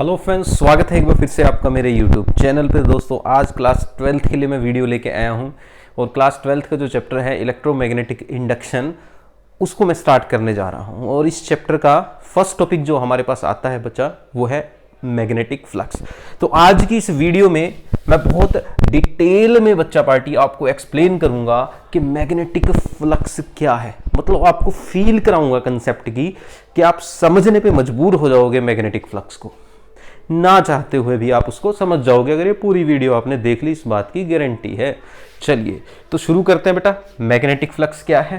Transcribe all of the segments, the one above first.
Hello friends, स्वागत है एक बार फिर से आपका मेरे यूट्यूब चैनल पे। दोस्तों आज क्लास 12th के लिए मैं वीडियो लेके आया हूँ और क्लास 12th का जो चैप्टर है इलेक्ट्रोमैग्नेटिक इंडक्शन, उसको मैं स्टार्ट करने जा रहा हूँ। और इस चैप्टर का फर्स्ट टॉपिक जो हमारे पास आता है बच्चा, वो है मैग्नेटिक फ्लक्स। तो आज की इस वीडियो में मैं बहुत डिटेल में बच्चा पार्टी आपको एक्सप्लेन करूंगा कि मैग्नेटिक फ्लक्स क्या है। मतलब आपको फील कराऊंगा कंसेप्ट की कि आप समझने पे मजबूर हो जाओगे मैग्नेटिक फ्लक्स को, ना चाहते हुए भी आप उसको समझ जाओगे अगर ये पूरी वीडियो आपने देख ली, इस बात की गारंटी है। चलिए तो शुरू करते हैं बेटा। मैग्नेटिक फ्लक्स क्या है,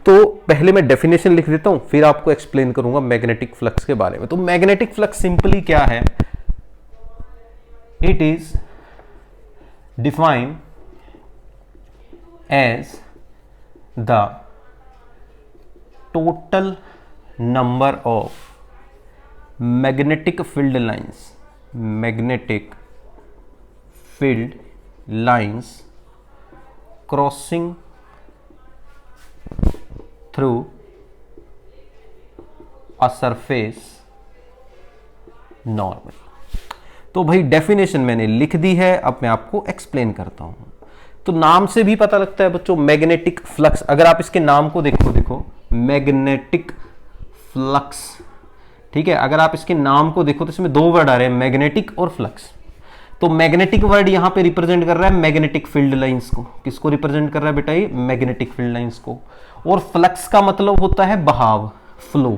तो पहले मैं डेफिनेशन लिख देता हूं, फिर आपको एक्सप्लेन करूंगा मैग्नेटिक फ्लक्स के बारे में। तो मैग्नेटिक फ्लक्स सिंपली क्या है, it is defined as the total number of magnetic field lines crossing through a surface normal। तो भाई डेफिनेशन मैंने लिख दी है, अब मैं आपको एक्सप्लेन करता हूं। तो नाम से भी पता लगता है बच्चों मैग्नेटिक फ्लक्स। अगर आप इसके नाम को देखो मैग्नेटिक फ्लक्स, ठीक है। अगर आप इसके नाम को देखो तो इसमें दो वर्ड आ रहे हैं, मैग्नेटिक और फ्लक्स। तो मैग्नेटिक वर्ड यहां पे रिप्रेजेंट कर रहा है मैग्नेटिक फील्ड लाइंस को। किसको रिप्रेजेंट कर रहा है बेटा, ये मैग्नेटिक फील्ड लाइंस को। और फ्लक्स का मतलब होता है बहाव, फ्लो,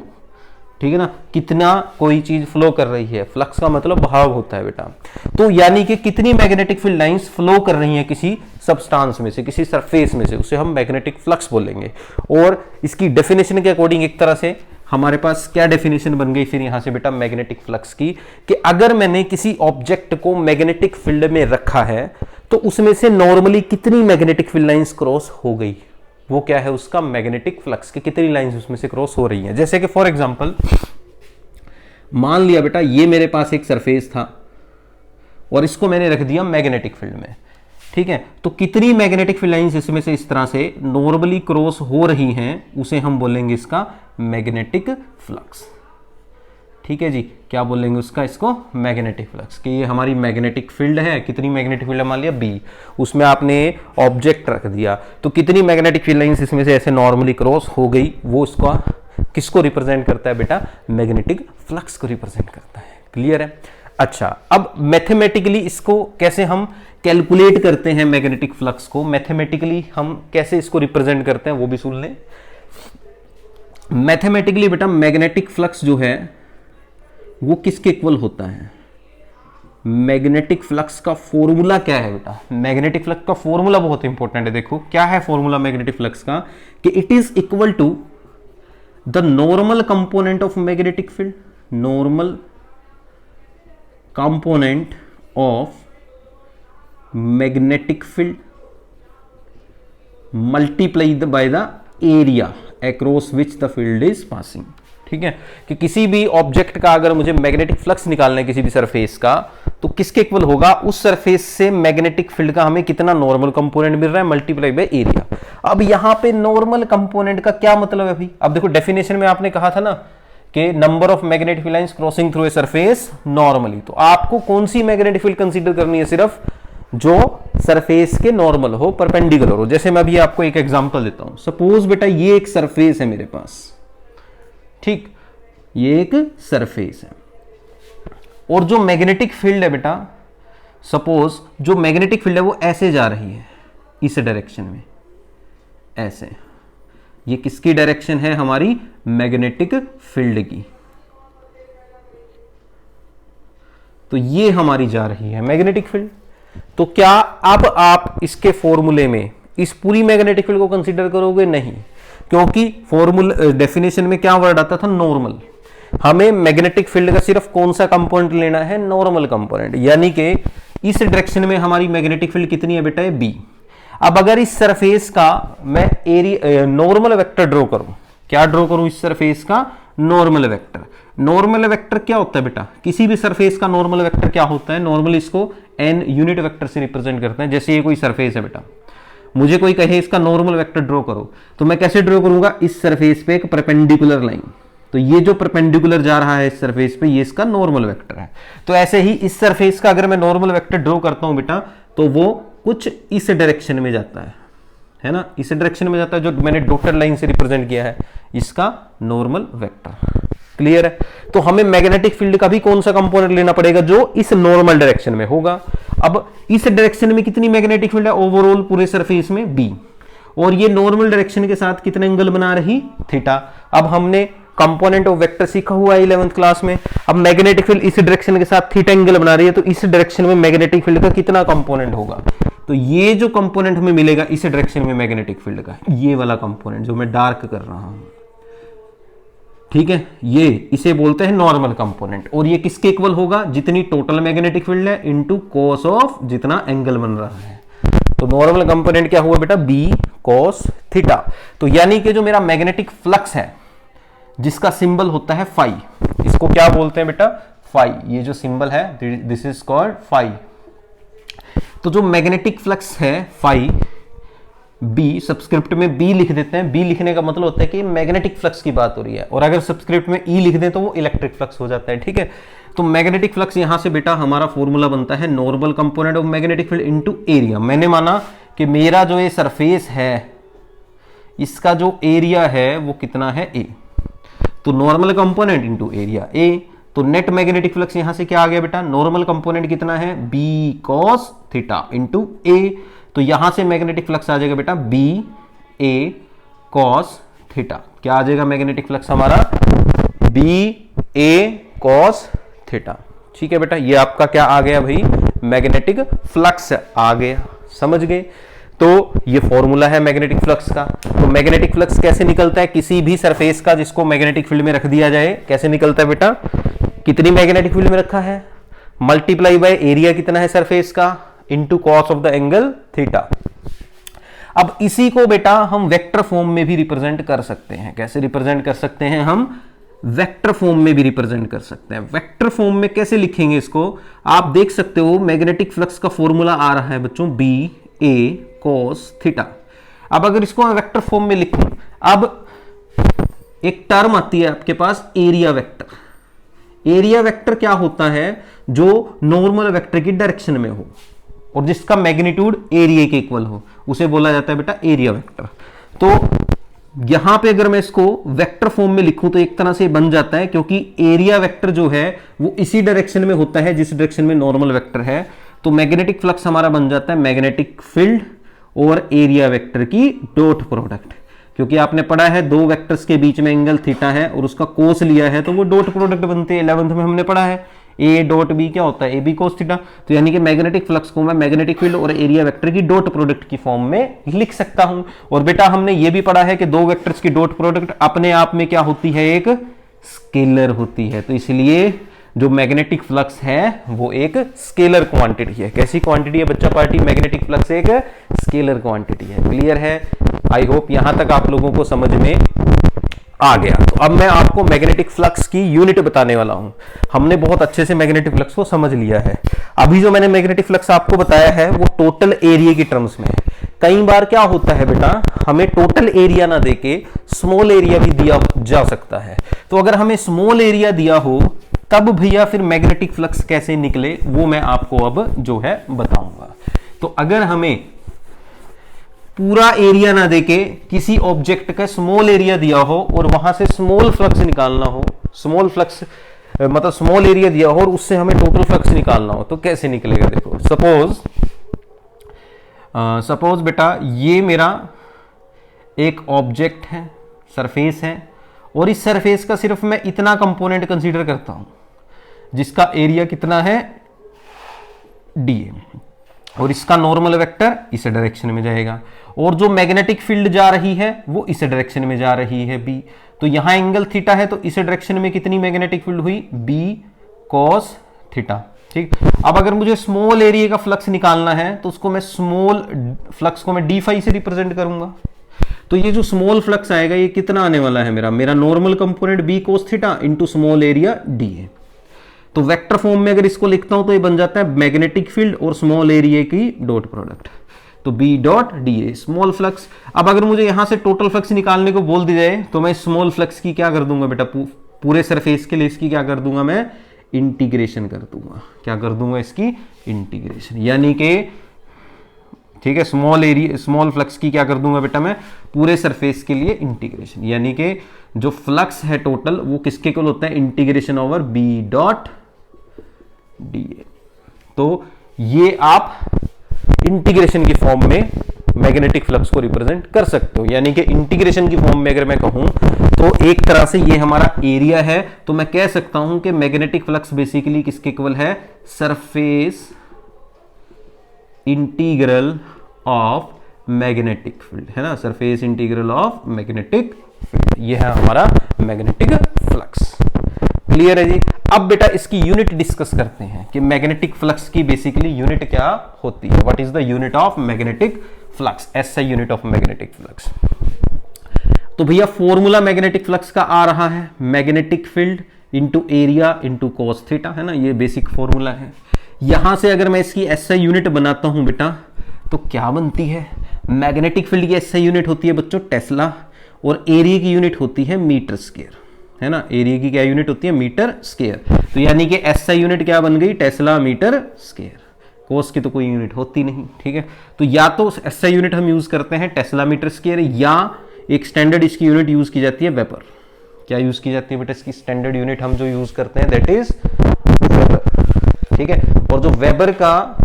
ठीक है ना। कितना कोई चीज फ्लो कर रही है, फ्लक्स का मतलब बहाव होता है बेटा। तो यानी कि कितनी मैग्नेटिक फील्ड लाइंस फ्लो कर रही हैं किसी सब्सटेंस में से, किसी सरफेस में से, उसे हम मैग्नेटिक फ्लक्स बोलेंगे। और इसकी डेफिनेशन के अकॉर्डिंग एक तरह से हमारे पास क्या डेफिनेशन बन गई फिर यहां से बेटा मैग्नेटिक फ्लक्स की, कि अगर मैंने किसी ऑब्जेक्ट को मैग्नेटिक फील्ड में रखा है तो उसमें से नॉर्मली कितनी मैग्नेटिक फील्ड लाइंस क्रॉस हो गई, वो क्या है उसका मैग्नेटिक फ्लक्स की कितनी लाइंस उसमें से क्रॉस हो रही हैं। जैसे कि फॉर एग्जांपल मान लिया बेटा ये मेरे पास एक सरफेस था और इसको मैंने रख दिया मैग्नेटिक फील्ड में, ठीक है। तो कितनी मैग्नेटिक फील्ड लाइंस इसमें से इस तरह से नॉर्मली क्रॉस हो रही हैं, उसे हम बोलेंगे इसका मैग्नेटिक फ्लक्स, ठीक है जी। क्या बोलेंगे उसका, इसको मैग्नेटिक फ्लक्स। कि ये हमारी मैग्नेटिक फील्ड है, कितनी मैग्नेटिक फील्ड है मान लिया बी, उसमें आपने ऑब्जेक्ट रख दिया, तो कितनी मैग्नेटिक फील्ड लाइंस इसमें से ऐसे नॉर्मली क्रॉस हो गई, वो इसका किसको रिप्रेजेंट करता है बेटा, मैग्नेटिक फ्लक्स को रिप्रेजेंट करता है। क्लियर है। अच्छा, अब मैथमेटिकली इसको कैसे हम कैलकुलेट करते हैं, मैग्नेटिक फ्लक्स को मैथमेटिकली हम कैसे इसको रिप्रेजेंट करते हैं वो भी सुन लें। मैथमेटिकली बेटा मैग्नेटिक फ्लक्स जो है वो किसके इक्वल होता है, मैग्नेटिक फ्लक्स का फॉर्मूला क्या है बेटा। मैग्नेटिक फ्लक्स का फॉर्मूला बहुत इंपॉर्टेंट है। देखो क्या है फॉर्मूला मैग्नेटिक फ्लक्स का, कि it is equal to the normal component of magnetic field, normal component of magnetic field multiplied by the area across which the field is passing, ठीक है। कि किसी भी ऑब्जेक्ट का अगर मुझे मैग्नेटिक फ्लक्स निकालना है किसी भी सरफेस का, तो किसके इक्वल होगा, उस सरफेस से मैग्नेटिक फील्ड का हमें कितना नॉर्मल कंपोनेंट मिल रहा है मल्टीप्लाई बाय एरिया। अब यहां पे नॉर्मल कंपोनेंट का क्या मतलब है भाई, अब देखो डेफिनेशन में आपने कहा था ना कि number of magnetic field lines crossing through a surface normally. तो आपको कौन सी मैग्नेटिक फील्ड कंसीडर करनी है, सिर्फ जो सरफेस के नॉर्मल हो, परपेंडिकुलर हो। जैसे मैं अभी आपको एक एग्जांपल देता हूं। सपोज बेटा ये एक सरफेस है मेरे पास, ठीक, ये एक सरफेस है और जो मैग्नेटिक फील्ड है बेटा, सपोज जो मैग्नेटिक फील्ड है वो ऐसे जा रही है इस डायरेक्शन में, ऐसे। ये किसकी डायरेक्शन है, हमारी मैग्नेटिक फील्ड की। तो ये हमारी जा रही है मैग्नेटिक फील्ड। तो क्या अब आप इसके फॉर्मूले में इस पूरी मैग्नेटिक फील्ड को कंसीडर करोगे, नहीं, क्योंकि फॉर्मूला डेफिनेशन में क्या वर्ड आता था, नॉर्मल। हमें मैग्नेटिक फील्ड का सिर्फ कौन सा कंपोनेंट लेना है, नॉर्मल कंपोनेंट। यानी कि इस डायरेक्शन में हमारी मैग्नेटिक फील्ड कितनी है बेटा, है बी। अब अगर इस सरफेस का मैं एरिया नॉर्मल वेक्टर ड्रॉ करूं, क्या ड्रॉ करूं इस सरफेस का, नॉर्मल वेक्टर। नॉर्मल वेक्टर क्या होता है बेटा, किसी भी सरफेस का नॉर्मल वेक्टर क्या होता है, नॉर्मली इसको एन यूनिट वेक्टर से रिप्रेजेंट करते हैं। जैसे ये कोई सरफेस है बेटा, मुझे कोई कहे इसका नॉर्मल वेक्टर ड्रॉ करो, तो मैं कैसे ड्रॉ करूंगा, इस सरफेस पे एक परपेंडिकुलर लाइन। तो ये जो परपेंडिकुलर जा रहा है इस सरफेस पे, ये इसका नॉर्मल वेक्टर है। तो ऐसे ही इस सरफेस का अगर मैं नॉर्मल वेक्टर ड्रॉ करता हूं बेटा, तो वो कुछ इस डायरेक्शन में जाता है ना, इस डायरेक्शन में जाता है, जो मैंने डॉटेड लाइन से रिप्रेजेंट किया है, इसका नॉर्मल वेक्टर। क्लियर है? तो हमें मैग्नेटिक फील्ड का भी कौन सा कंपोनेंट लेना पड़ेगा, जो इस नॉर्मल डायरेक्शन में होगा। अब इस डायरेक्शन में कितनी मैग्नेटिक फील्ड है ओवरऑल पूरे सरफेस में, बी, और ये नॉर्मल डायरेक्शन के साथ कितने एंगल बना रही, थीटा। अब हमने कंपोनेंट ऑफ वेक्टर सीखा हुआ है 11th क्लास में। अब मैग्नेटिक फील्ड इस डायरेक्शन के साथ थीटा एंगल बना रही है, तो इस डायरेक्शन में मैग्नेटिक फील्ड का कितना कंपोनेंट होगा, तो ये जो कंपोनेंट हमें मिलेगा इस डायरेक्शन में मैग्नेटिक फील्ड का, ये वाला कंपोनेंट जो मैं डार्क कर रहा हूं, ठीक है, ये इसे बोलते हैं नॉर्मल कंपोनेंट। और ये किसके इक्वल होगा, जितनी टोटल मैग्नेटिक फील्ड है इनटू कॉस ऑफ जितना एंगल बन रहा है। तो नॉर्मल कंपोनेंट क्या हुआ बेटा, बी कॉस थीटा। तो यानी कि जो मेरा मैग्नेटिक फ्लक्स है जिसका सिंबल होता है फाई, इसको क्या बोलते हैं बेटा, फाई, ये जो सिंबल है दिस इज कॉल्ड फाई। तो जो मैग्नेटिक फ्लक्स है फाई, बी सबस्क्रिप्ट में बी लिख देते हैं। बी लिखने का मतलब होता है कि मैग्नेटिक फ्लक्स की बात हो रही है, और अगर सबस्क्रिप्ट में ई लिख दें तो वो इलेक्ट्रिक फ्लक्स हो जाता है, ठीक है। तो मैग्नेटिक फ्लक्स यहां से बेटा हमारा फॉर्मूला बनता है normal component of magnetic field into area. मैंने माना कि मेरा जो ये सरफेस है इसका जो एरिया है वो कितना है, ए, तो normal component into area A. तो नेट मैग्नेटिक फ्लक्स यहां से क्या आ गया बेटा, नॉर्मल कंपोनेंट कितना है, बी कॉस थीटा इनटू ए। तो यहां से मैग्नेटिक फ्लक्स आ जाएगा बेटा बी ए कॉस थीटा। क्या आ जाएगा मैग्नेटिक फ्लक्स हमारा, बी ए कॉस थीटा। ठीक है बेटा, ये आपका क्या आ गया भाई, मैग्नेटिक फ्लक्स आ गया, समझ गए। तो ये फॉर्मूला है मैग्नेटिक फ्लक्स का। तो मैग्नेटिक फ्लक्स कैसे निकलता है किसी भी सरफेस का जिसको मैग्नेटिक फील्ड में रख दिया जाए, कैसे निकलता है बेटा, कितनी मैग्नेटिक फील्ड में रखा है, मल्टीप्लाई बाय एरिया कितना है सरफेस का, into cos of the angle theta. अब इसी को बेटा हम वेक्टर फॉर्म में भी रिप्रेजेंट कर सकते हैं। कैसे रिप्रेजेंट कर सकते हैं, हम वेक्टर फॉर्म में भी रिप्रेजेंट कर सकते हैं। वेक्टर फॉर्म में कैसे लिखेंगे इसको, आप देख सकते हो मैग्नेटिक फ्लक्स का फॉर्मूला आ रहा है बच्चों बी ए कॉस थीटा। अब अगर इसको मैं वेक्टर फॉर्म में लिखूं, अब एक टर्म आती है आपके पास एरिया वेक्टर। एरिया वेक्टर क्या होता है, जो नॉर्मल वेक्टर की डायरेक्शन में हो और जिसका मैग्नीट्यूड एरिया के इक्वल हो, उसे बोला जाता है बेटा एरिया वेक्टर। तो यहां पे अगर मैं इसको वेक्टर फॉर्म में लिखूं तो एक तरह से बन जाता है, क्योंकि एरिया वेक्टर जो है वो इसी डायरेक्शन में होता है जिस डायरेक्शन में नॉर्मल वेक्टर है। तो मैग्नेटिक फ्लक्स हमारा बन जाता है मैग्नेटिक फील्ड और एरिया वेक्टर की डॉट प्रोडक्ट। क्योंकि आपने पढ़ा है दो वेक्टर्स के बीच में एंगल थीटा है और उसका कोस लिया है, तो वो डॉट प्रोडक्ट बनते हैं। 11th में हमने पढ़ा है ए डॉट बी क्या होता है, ए बी कोस थीटा। तो यानी कि मैग्नेटिक फ्लक्स को मैं मैग्नेटिक फील्ड और एरिया वेक्टर की डॉट प्रोडक्ट की फॉर्म में लिख सकता हूं। और बेटा हमने ये भी पढ़ा है कि दो वेक्टर्स की डॉट प्रोडक्ट अपने आप में क्या होती है, एक स्केलर होती है। तो इसलिए जो मैग्नेटिक फ्लक्स है वो एक स्केलर क्वांटिटी है। कैसी क्वांटिटी है बच्चा पार्टी, मैग्नेटिक फ्लक्स एक स्केलर क्वांटिटी है। क्लियर है, आई होप यहां तक आप लोगों को समझ में आ गया। तो अब मैं आपको मैग्नेटिक फ्लक्स की यूनिट बताने वाला हूं। हमने बहुत अच्छे से मैग्नेटिक फ्लक्स को समझ लिया है। अभी जो मैंने मैग्नेटिक फ्लक्स आपको बताया है वो टोटल एरिया की टर्म्स में है। कई बार क्या होता है बेटा, हमें टोटल एरिया ना देके स्मॉल एरिया भी दिया जा सकता है। तो अगर हमें स्मॉल एरिया दिया हो तब भैया फिर मैग्नेटिक फ्लक्स कैसे निकले वो मैं आपको अब जो है बताऊंगा। तो अगर हमें पूरा एरिया ना देके किसी ऑब्जेक्ट का स्मॉल एरिया दिया हो और वहां से स्मॉल फ्लक्स निकालना हो, स्मॉल फ्लक्स मतलब स्मॉल एरिया दिया हो और उससे हमें टोटल फ्लक्स निकालना हो, तो कैसे निकलेगा। देखो सपोज बेटा ये मेरा एक ऑब्जेक्ट है, सरफेस है, और इस सरफेस का सिर्फ मैं इतना कंपोनेंट कंसीडर करता हूं जिसका एरिया कितना है डी, और इसका नॉर्मल वेक्टर इस डायरेक्शन में जाएगा, और जो मैग्नेटिक फील्ड जा रही है वो इस डायरेक्शन में जा रही है बी। तो यहां एंगल थीटा है, तो इस डायरेक्शन में कितनी मैग्नेटिक फील्ड हुई, बी कॉस थीटा। ठीक, अब अगर मुझे स्मॉल एरिया का फ्लक्स निकालना है तो उसको मैं स्मॉल फ्लक्स को मैं डी फाई से रिप्रेजेंट करूंगा। तो ये जो स्मॉल फ्लक्स आएगा ये कितना आने वाला है, मेरा normal component B cos theta into small area d है। तो वेक्टर फॉर्म में अगर इसको लिखता हूं तो ये बन जाता है मैग्नेटिक फील्ड और स्मॉल एरिया की डॉट प्रोडक्ट। तो B dot d A small flux. अब अगर मुझे यहां से टोटल फ्लक्स निकालने को बोल दिया जाए तो मैं स्मॉल फ्लक्स की क्या कर दूंगा बेटा, पूरे सरफेस के लिए इसकी क्या कर दूंगा मैं, इंटीग्रेशन कर दूंगा। क्या कर दूंगा, इसकी इंटीग्रेशन, यानी कि ठीक है, स्मॉल एरिया स्मॉल फ्लक्स की क्या कर दूंगा बेटा मैं, पूरे सरफेस के लिए इंटीग्रेशन, यानी कि जो फ्लक्स है टोटल वो किसके इक्वल होता है, integration over B dot d A. तो ये आप इंटीग्रेशन की फॉर्म में मैग्नेटिक फ्लक्स को रिप्रेजेंट कर सकते हो, यानी कि इंटीग्रेशन की फॉर्म में अगर मैं कहूं तो एक तरह से ये हमारा एरिया है, तो मैं कह सकता हूं कि मैग्नेटिक फ्लक्स बेसिकली किसके इक्वल है, surface integral of magnetic field, है ना, surface integral of magnetic field, ये है हमारा मैग्नेटिक फ्लक्स। क्लियर है जी। अब बेटा इसकी यूनिट डिस्कस करते हैं कि मैग्नेटिक फ्लक्स की बेसिकली यूनिट क्या होती है, what is the unit of magnetic flux, SI unit of magnetic flux. तो भैया फॉर्मूला मैग्नेटिक फ्लक्स का आ रहा है, magnetic field into area into cos theta, है ना, ये बेसिक फॉर्मूला है। यहां से अगर मैं इसकी एसआई यूनिट बनाता हूं बेटा तो क्या बनती है, मैग्नेटिक फील्ड की एसआई यूनिट होती है बच्चों टेस्ला, और एरिया की यूनिट होती है मीटर स्क्वायर, है ना, एरिया की क्या यूनिट होती है, मीटर स्क्वायर। तो यानी कि एसआई यूनिट क्या बन गई, टेस्ला मीटर स्क्वायर, कोस की तो कोई यूनिट होती नहीं, ठीक है। तो या तो एसआई यूनिट हम यूज करते हैं टेस्ला मीटर स्क्वायर, या एक स्टैंडर्ड इसकी यूनिट यूज की जाती है वेबर। क्या यूज की जाती है बेटा, इसकी स्टैंडर्ड यूनिट हम जो यूज करते हैं दैट इज वेबर, ठीक है। और जो वेबर का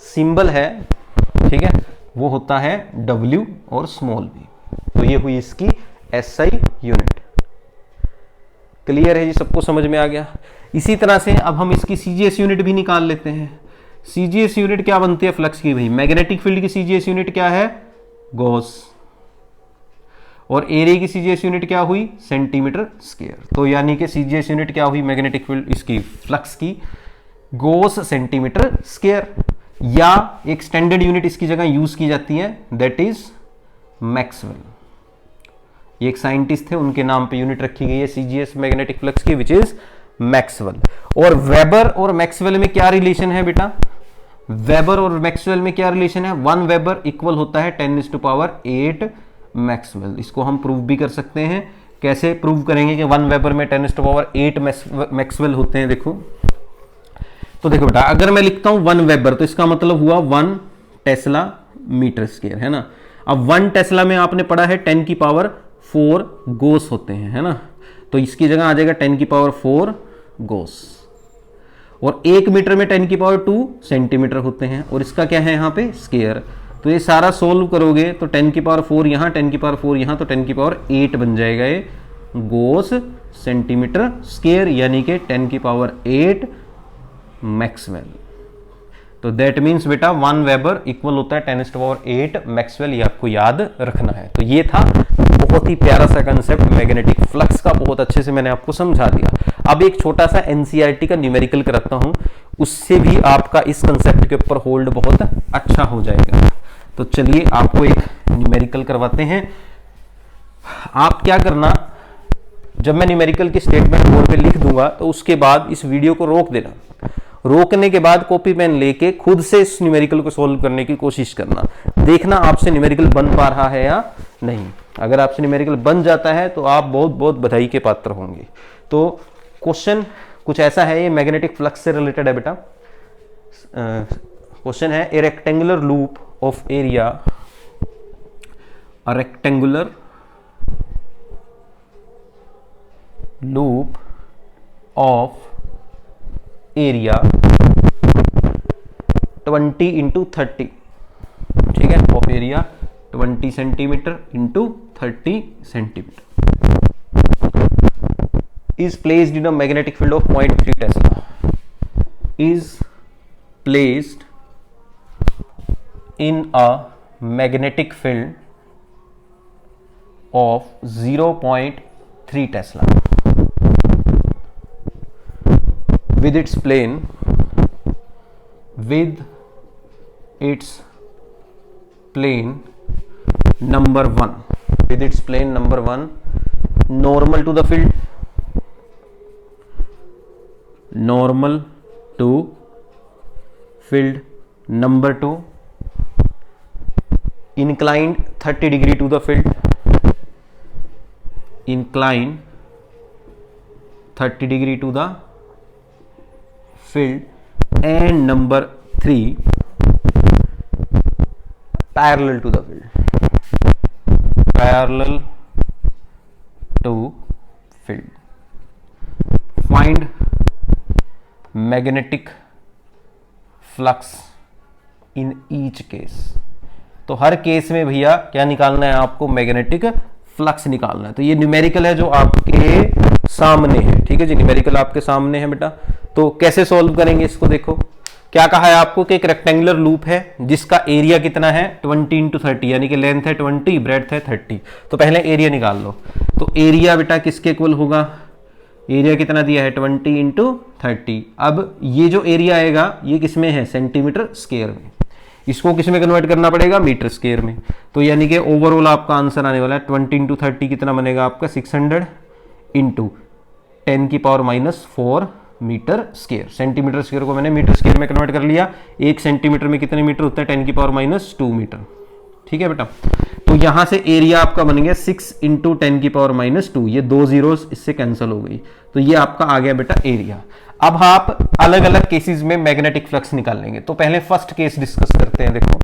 सिंबल है, ठीक है, वो होता है W और स्मॉल v। तो ये हुई इसकी एसआई यूनिट। क्लियर है जी, सबको समझ में आ गया। इसी तरह से अब हम इसकी सीजीएस यूनिट भी निकाल लेते हैं। सीजीएस यूनिट क्या बनती है फ्लक्स की, भाई मैग्नेटिक फील्ड की सीजीएस यूनिट क्या है, गॉस, और एरिया की सीजीएस यूनिट क्या हुई, सेंटीमीटर स्क्वायर। तो यानी कि सीजीएस यूनिट क्या हुई मैग्नेटिक फील्ड इसकी फ्लक्स की, गॉस सेंटीमीटर स्क्वायर, या एक स्टैंडर्ड यूनिट इसकी जगह यूज की जाती है दैट इज मैक्सवेल। ये एक साइंटिस्ट थे, उनके नाम पे यूनिट रखी गई है सीजीएस मैग्नेटिक फ्लक्स की, विच इज मैक्सवेल। और वेबर और मैक्सवेल में क्या रिलेशन है बेटा, वेबर और मैक्सवेल में क्या रिलेशन है, 1 वेबर इक्वल होता है 10⁸ मैक्सवेल। इसको हम प्रूव भी कर सकते हैं। कैसे प्रूव करेंगे कि 1 वेबर में 10⁸ मैक्सवेल होते हैं, देखो तो देखो बेटा, अगर मैं लिखता हूं 1 वेबर तो इसका मतलब हुआ 1 टेस्ला मीटर स्क्वायर, है ना। अब 1 टेस्ला में आपने पढ़ा है 10⁴ गोस होते हैं, है ना, तो इसकी जगह आ जाएगा 10⁴ गोस। और 1 मीटर में 10⁻² सेंटीमीटर होते हैं, और इसका क्या है यहाँ पे स्क्वायर। तो ये सारा सोल्व करोगे तो 10⁴ यहाँ, 10⁴ यहाँ, तो 10⁸ बन जाएगा ये गोस सेंटीमीटर स्क्वायर, यानी कि 10⁸ मैक्सवेल। तो दैट मीन्स बेटा 1 वेबर इक्वल होता है 10⁸ मैक्सवेल, ये आपको याद रखना है। तो ये था बहुत ही प्यारा सा कंसेप्ट मैग्नेटिक फ्लक्स का, बहुत अच्छे से मैंने आपको समझा दिया। अब एक छोटा सा एनसीईआरटी का न्यूमेरिकल कराता हूं, उससे भी आपका इस कंसेप्ट के ऊपर होल्ड बहुत अच्छा हो जाएगा। तो चलिए आपको एक न्यूमेरिकल करवाते हैं। आप क्या करना, जब मैं न्यूमेरिकल की स्टेटमेंट बोर्ड पे लिख दूंगा तो उसके बाद इस वीडियो को रोक देना, रोकने के बाद कॉपी पेन लेके खुद से इस न्यूमेरिकल को सॉल्व करने की कोशिश करना, देखना आपसे न्यूमेरिकल बन पा रहा है या नहीं। अगर आपसे न्यूमेरिकल बन जाता है तो आप बहुत बहुत बधाई के पात्र होंगे। तो क्वेश्चन कुछ ऐसा है, ये मैग्नेटिक फ्लक्स से रिलेटेड है बेटा। क्वेश्चन है ए rectangular loop of area, a rectangular loop of area 20×30, ठीक है, of area 20 centimetre into 30 centimetre is placed in a magnetic field of 0.3 Tesla, is placed in a magnetic field of 0.3 Tesla with its plane number 1, with its plane number 1 normal to the field, normal to field, number 2 inclined 30 degree to the field, inclined 30 degree to the field and number 3 parallel to the field, parallel to field. Find magnetic flux in each case. तो हर case में भैया क्या निकालना है आपको, magnetic flux निकालना है। तो ये न्यूमेरिकल है जो आपके सामने है, ठीक है जी, न्यूमेरिकल आपके सामने है बेटा। तो कैसे सॉल्व करेंगे इसको, देखो क्या कहा है आपको कि एक रेक्टेंगुलर लूप है जिसका एरिया कितना है 20 इंटू 30, यानी कि लेंथ है 20, ब्रेड्थ है 30। तो पहले एरिया निकाल लो। तो एरिया बेटा किसके इक्वल होगा, एरिया कितना दिया है 20 इंटू 30। अब ये जो एरिया आएगा ये किसमें है, सेंटीमीटर स्क्वायर में। इसको किस में कन्वर्ट करना पड़ेगा, मीटर स्क्वायर में। तो यानी कि ओवरऑल आपका आंसर आने वाला है 20 इंटू 30 कितना बनेगा आपका 600 इंटू 10 की power -4 metre square. Centimetre square को मैंने मीटर स्क्वायर में कन्वर्ट कर लिया। 1 सेंटीमीटर में कितने मीटर होता है, 10 की पावर -2 मीटर। ठीक है बेटा। तो यहां से एरिया आपका बन गया 6 इंटू 10 की पावर -2, ये 2 जीरोस इससे कैंसिल हो गई। तो ये आपका आ गया बेटा एरिया। अब आप अलग अलग केसेस में मैग्नेटिक फ्लक्स निकाल लेंगे। तो पहले फर्स्ट केस डिस्कस करते हैं। देखो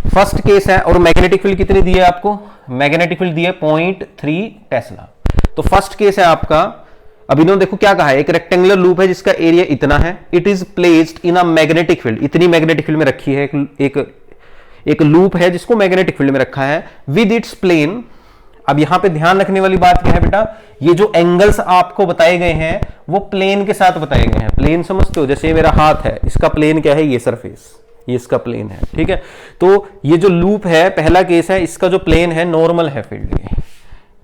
फर्स्ट केस है और मैग्नेटिक फील्ड कितनी दी है आपको, मैग्नेटिक फील्ड दी है 0.3 टेस्ला। तो फर्स्ट केस है आपका, अभी इन्होंने देखो क्या कहा है, एक रेक्टेंगुलर लूप है जिसका एरिया इतना है, it is placed in a magnetic field, इतनी मैग्नेटिक फील्ड में रखी है, एक लूप है जिसको मैग्नेटिक फील्ड में रखा है विद इट्स प्लेन। अब यहां पे ध्यान रखने वाली बात क्या है बेटा, ये जो एंगल्स आपको बताए गए हैं वो प्लेन के साथ बताए गए हैं। प्लेन समझते हो, जैसे ये मेरा हाथ है, इसका प्लेन क्या है, ये सरफेस, ये इसका प्लेन है। ठीक है, तो ये जो लूप है पहला केस है, इसका जो प्लेन है नॉर्मल है फील्ड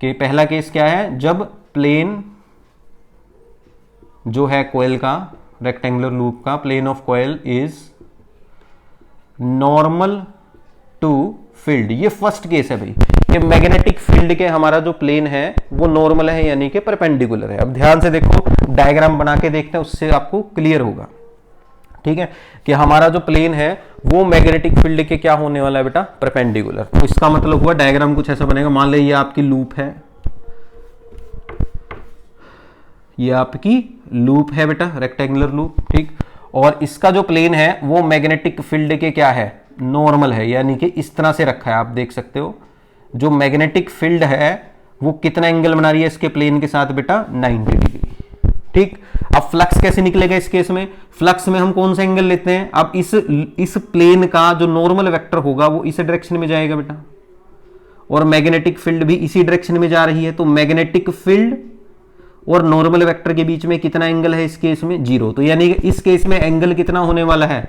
के। पहला केस क्या है, जब प्लेन जो है कोयल का, रेक्टेंगुलर लूप का plane of coil is normal to field. ये फर्स्ट केस है भाई कि मैग्नेटिक फील्ड के हमारा जो प्लेन है वो नॉर्मल है, यानी कि परपेंडिकुलर है। अब ध्यान से देखो, डायग्राम बना के देखते हैं, उससे आपको क्लियर होगा। ठीक है, कि हमारा जो प्लेन है वो मैग्नेटिक फील्ड के क्या होने वाला है बेटा, परपेंडिकुलर। तो इसका मतलब हुआ डायग्राम कुछ ऐसा बनेगा, मान लीजिए ये आपकी लूप है, ये आपकी लूप है बेटा, रेक्टेंगुलर लूप। ठीक, और इसका जो प्लेन है वो मैग्नेटिक फील्ड के क्या है, नॉर्मल है, यानी कि इस तरह से रखा है। आप देख सकते हो जो मैग्नेटिक फील्ड है वो कितना एंगल बना रही है इसके प्लेन के साथ बेटा, 90 डिग्री। ठीक, अब फ्लक्स कैसे निकलेगा इस केस में, फ्लक्स में हम कौन सा एंगल लेते हैं, अब इस प्लेन का जो नॉर्मल वेक्टर होगा वो इस डायरेक्शन में जाएगा बेटा, और मैग्नेटिक फील्ड भी इसी डायरेक्शन में जा रही है। तो मैग्नेटिक फील्ड और नॉर्मल वेक्टर के बीच में कितना एंगल है इस केस में, 0। तो यानी कि इस केस में एंगल कितना होने वाला है,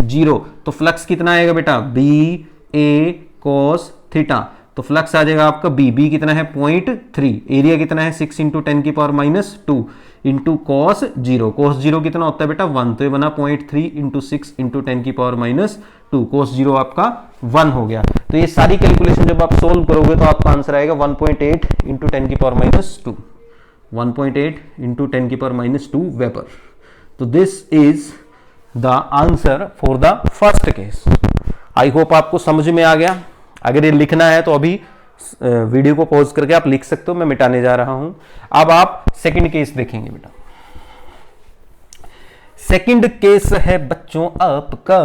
0। तो फ्लक्स कितना आएगा बेटा, बी ए कॉस थीटा। तो फ्लक्स आ जाएगा आपका बी कितना है 0.3, एरिया कितना है 6 इंटू 10 की पावर -2 इंटू कॉस 0। कॉस 0 कितना होता है बेटा 1, तो ये बना 0.3 इंटू 6 इंटू 10 की पावर -2, कॉस 0 आपका 1 हो गया। तो ये सारी कैलकुलेशन जब आप सोल्व करोगे तो आपका आंसर आएगा 1.8 इंटू 10 की पावर -2, 1.8 इंटू 10 की पावर -2 वेबर। तो this is the answer for the first case. I hope आपको समझ में आ गया। अगर ये लिखना है तो अभी वीडियो को पॉज करके आप लिख सकते हो, मैं मिटाने जा रहा हूं। अब आप सेकंड केस देखेंगे बेटा। सेकंड केस है बच्चों आपका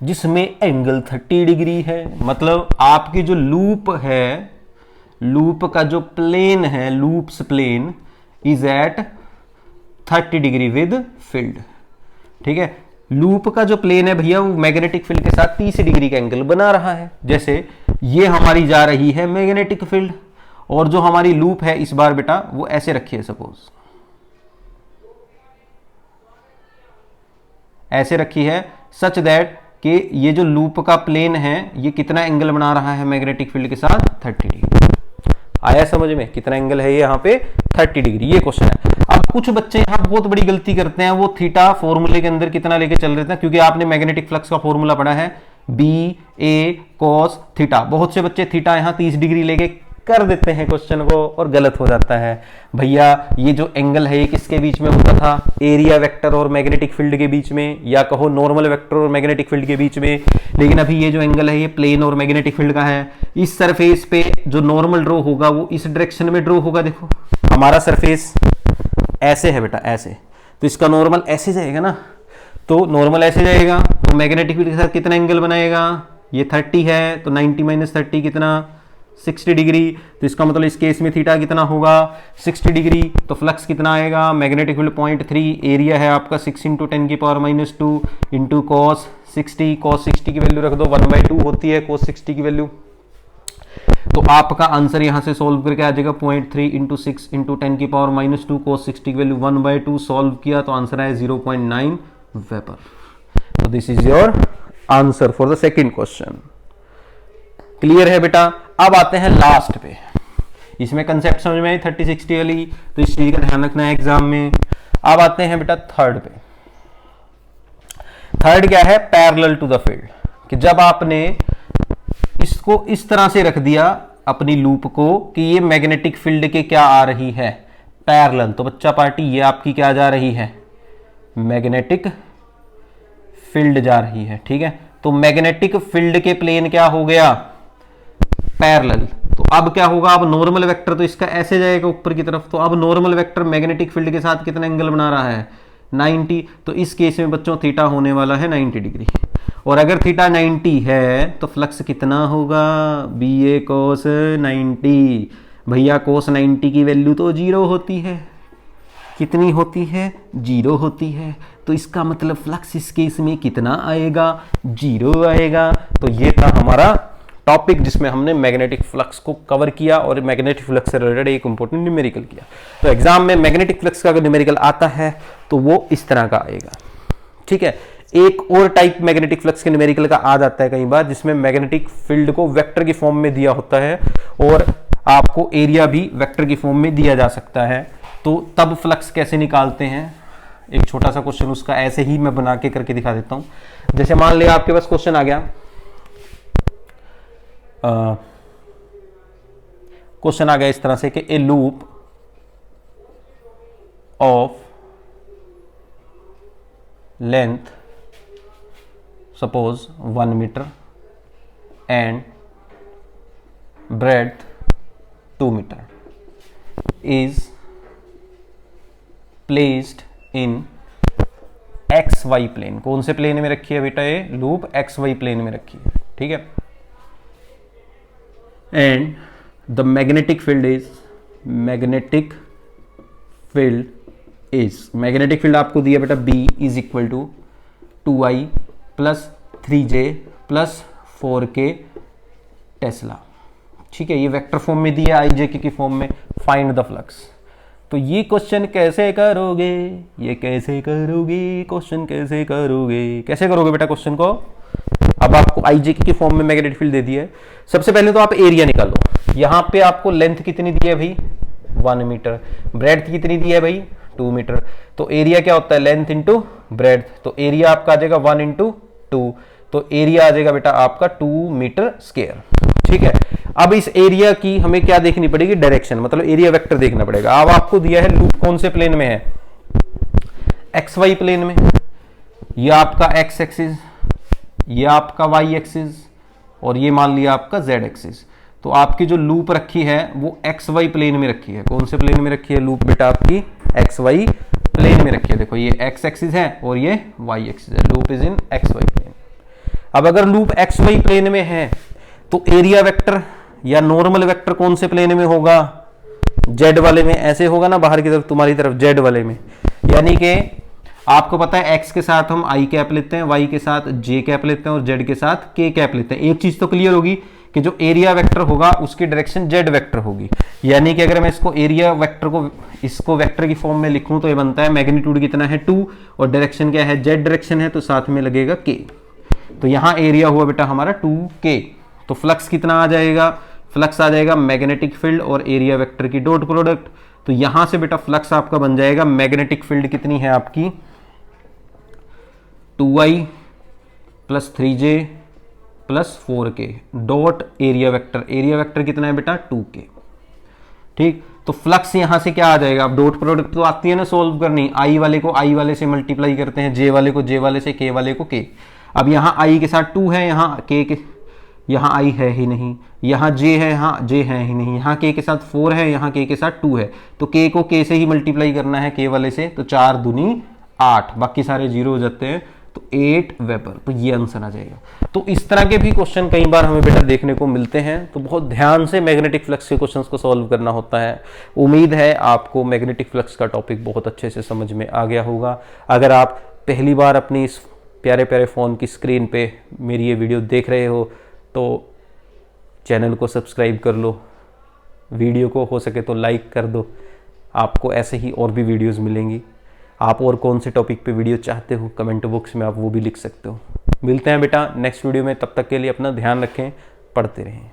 जिसमें एंगल 30 डिग्री है। मतलब आपकी जो लूप है, लूप का जो प्लेन है, loops plane is at 30 degree with field. ठीक है, लूप का जो प्लेन है भैया वो मैग्नेटिक फील्ड के साथ 30 डिग्री का एंगल बना रहा है। जैसे ये हमारी जा रही है मैग्नेटिक फील्ड, और जो हमारी लूप है इस बार बेटा वो ऐसे रखी है, सपोज ऐसे रखी है, सच दैट कि ये जो लूप का प्लेन है ये कितना एंगल बना रहा है मैग्नेटिक फील्ड के साथ, 30 डिग्री। आया समझ में, कितना एंगल है ये यहाँ पे, 30 डिग्री। ये क्वेश्चन है। अब कुछ बच्चे यहाँ बहुत बड़ी गलती करते हैं, वो थीटा फॉर्मूले के अंदर कितना लेके चल रहे थे, क्योंकि आपने मैग्नेटिक फ्लक्स का फॉर्मूला पढ़ा है बी ए कॉस थीटा। बहुत से बच्चे थीटा यहाँ 30 डिग्री लेके कर देते हैं क्वेश्चन को, और गलत हो जाता है। भैया ये जो एंगल है ये किसके बीच में होता था, एरिया वेक्टर और मैग्नेटिक फील्ड के बीच में, या कहो नॉर्मल वेक्टर और मैग्नेटिक फील्ड के बीच में। लेकिन अभी ये जो एंगल है ये प्लेन और मैग्नेटिक फील्ड का है। इस सरफेस पे जो नॉर्मल ड्रॉ होगा वो इस डायरेक्शन में ड्रॉ होगा। देखो हमारा सरफेस ऐसे है बेटा, ऐसे, तो इसका नॉर्मल ऐसे जाएगा ना, तो नॉर्मल ऐसे जाएगा, तो मैग्नेटिक फील्ड के साथ कितना एंगल बनाएगा, ये 30 है, तो 90 माइनस 30 कितना, 60 डिग्री। तो इसका मतलब इस केस में थीटा कितना होगा, 60 डिग्री। तो फ्लक्स कितना आएगा, मैग्नेटिक फील्ड 0.3, एरिया है आपका 6 × 10⁻⁻² इंटू cos 60, cos 60 की वैल्यू रख दो, 1/2 होती है cos 60 की वैल्यू। तो आपका आंसर यहां से सॉल्व करके आ जाएगा 0.3 × 6 × 10⁻⁻² cos 60 की वैल्यू 1/2 सॉल्व किया तो आंसर आया 0.9 वेपर। तो this is your answer for the second question. Clear है बेटा। अब आते हैं लास्ट पे, इसमें कंसेप्ट समझ में आई 30-60 वाली, तो इस चीज का ध्यान रखना है एग्जाम में। अब आते हैं बेटा थर्ड पे। थर्ड क्या है, पैरेलल टू द फील्ड, कि जब आपने इसको इस तरह से रख दिया अपनी लूप को कि ये मैग्नेटिक फील्ड के क्या आ रही है, पैरेलल, तो बच्चा पार्टी ये आपकी क्या जा रही है, मैग्नेटिक फील्ड जा रही है। ठीक है, तो मैग्नेटिक फील्ड के प्लेन क्या हो गया, पैरेलल। तो अब क्या होगा, अब नॉर्मल वेक्टर तो इसका ऐसे जाएगा ऊपर की तरफ, तो अब नॉर्मल वेक्टर मैग्नेटिक फील्ड के साथ कितना एंगल बना रहा है, 90। तो इस केस में बच्चों थीटा होने वाला है 90 डिग्री, और अगर थीटा 90 है तो फ्लक्स कितना होगा, BA cos 90। भैया cos 90 की वैल्यू तो 0 होती है, कितनी होती है, 0 होती है। तो इसका मतलब फ्लक्स इस केस में कितना आएगा, 0 आएगा। तो ये था हमारा टॉपिक जिसमें हमने मैग्नेटिक फ्लक्स को कवर किया और मैग्नेटिक फ्लक्स से रिलेटेड एक इंपॉर्टेंट न्यूमेरिकल किया। तो एग्जाम में मैग्नेटिक फ्लक्स का अगर न्यूमेरिकल आता है तो वो इस तरह का आएगा। ठीक है, एक और टाइप मैग्नेटिक फ्लक्स के न्यूमेरिकल का आ जाता है कई बार, जिसमें मैग्नेटिक फील्ड को वेक्टर की फॉर्म में दिया होता है और आपको एरिया भी वेक्टर की फॉर्म में दिया जा सकता है। तो तब फ्लक्स कैसे निकालते हैं, एक छोटा सा क्वेश्चन उसका ऐसे ही मैं बना के करके दिखा देता हूं। जैसे मान लिया आपके पास क्वेश्चन आ गया, क्वेश्चन आ गया इस तरह से कि a loop of length suppose 1 metre and breadth 2 metre is placed in XY plane. कौन से प्लेन में रखी है बेटा, ये लूप XY प्लेन में रखी है। ठीक है, and the magnetic field is, magnetic field आपको दिया बेटा B is equal to 2I plus 3J plus 4K tesla. ठीक है, ये वेक्टर फॉर्म में दिया, IJ की फॉर्म में। Find the flux. तो ये क्वेश्चन कैसे करोगे, ये कैसे करोगे, क्वेश्चन कैसे करोगे, कैसे करोगे बेटा क्वेश्चन को। अब आपको IJ की फॉर्म में मैग्नेटिक फील्ड दे दी है। सबसे पहले तो आप एरिया निकालो। यहां पे आपको लेंथ कितनी दी है भाई, 1 मीटर, ब्रेड्थ कितनी दी है भाई, 2 मीटर। तो एरिया क्या होता है, लेंथ इंटू ब्रेड्थ। तो एरिया आपका आ जाएगा 1 × 2, तो एरिया आ जाएगा बेटा आपका 2 मीटर स्क्वायर। ठीक है, अब इस एरिया की हमें क्या देखनी पड़ेगी, डायरेक्शन, मतलब एरिया वेक्टर देखना पड़ेगा। अब आपको दिया है लूप कौन से प्लेन में है, XY प्लेन में। ये आपका X एक्सिस, ये आपका Y एक्सिस, और ये मान लिया आपका Z एक्सिस। तो आपकी जो लूप रखी है वो XY प्लेन में रखी है। कौन से प्लेन में रखी है लूप बेटा, आपकी XY प्लेन में रखी है। देखो ये X एक्सिस है और ये Y एक्सिस है, loop is in XY plane. अब अगर लूप XY प्लेन में है तो एरिया वेक्टर या नॉर्मल वेक्टर कौन से प्लेन में होगा, Z वाले में। ऐसे होगा ना बाहर की तरफ, तुम्हारी तरफ Z वाले में। यानी कि आपको पता है X के साथ हम I कैप लेते हैं, Y के साथ J कैप लेते हैं और Z के साथ K कैप लेते हैं। एक चीज तो क्लियर होगी कि जो एरिया वेक्टर होगा उसकी डायरेक्शन Z वेक्टर होगी। यानी कि अगर मैं इसको एरिया वेक्टर को इसको वेक्टर की फॉर्म में लिखूं तो ये बनता है मैग्नीट्यूड कितना है 2 और डायरेक्शन क्या है, Z डायरेक्शन है, तो साथ में लगेगा K। तो यहां एरिया हुआ बेटा हमारा 2K। तो फ्लक्स कितना आ जाएगा, फ्लक्स आ जाएगा मैग्नेटिक फील्ड और एरिया वेक्टर की डॉट प्रोडक्ट। तो यहां से बेटा फ्लक्स आपका बन जाएगा, मैग्नेटिक फील्ड कितनी है आपकी 2I plus 3J plus 4K dot area vector कितना है बेटा 2K। ठीक, तो फ्लक्स यहां से क्या आ जाएगा, अब डॉट प्रोडक्ट तो आती है ना सॉल्व करनी, I वाले को I वाले से मल्टीप्लाई करते हैं, J वाले को J वाले से, K वाले को K। अब यहाँ I के साथ 2 है, यहाँ K यहाँ आई है ही नहीं, यहाँ जे है, यहाँ जे है ही नहीं, यहाँ के साथ 4 है, यहाँ के साथ 2 है, तो के को के से ही मल्टीप्लाई करना है के वाले से, तो 4 दूनी 8, बाकी सारे जीरो हो जाते हैं, तो 8 वेपर, तो ये आंसर आ जाएगा। तो इस तरह के भी क्वेश्चन कई बार हमें बेटा देखने को मिलते हैं, तो बहुत ध्यान से मैग्नेटिक फ्लक्स के क्वेश्चंस को सॉल्व करना होता है। उम्मीद है आपको मैग्नेटिक फ्लक्स का टॉपिक बहुत अच्छे से समझ में आ गया होगा। अगर आप पहली बार अपनी इस प्यारे प्यारे फ़ोन की स्क्रीन पे मेरी ये वीडियो देख रहे हो तो चैनल को सब्सक्राइब कर लो, वीडियो को हो सके तो लाइक कर दो। आपको ऐसे ही और भी वीडियोस मिलेंगी। आप और कौन से टॉपिक पे वीडियो चाहते हो कमेंट बॉक्स में आप वो भी लिख सकते हो। मिलते हैं बेटा नेक्स्ट वीडियो में, तब तक के लिए अपना ध्यान रखें, पढ़ते रहें।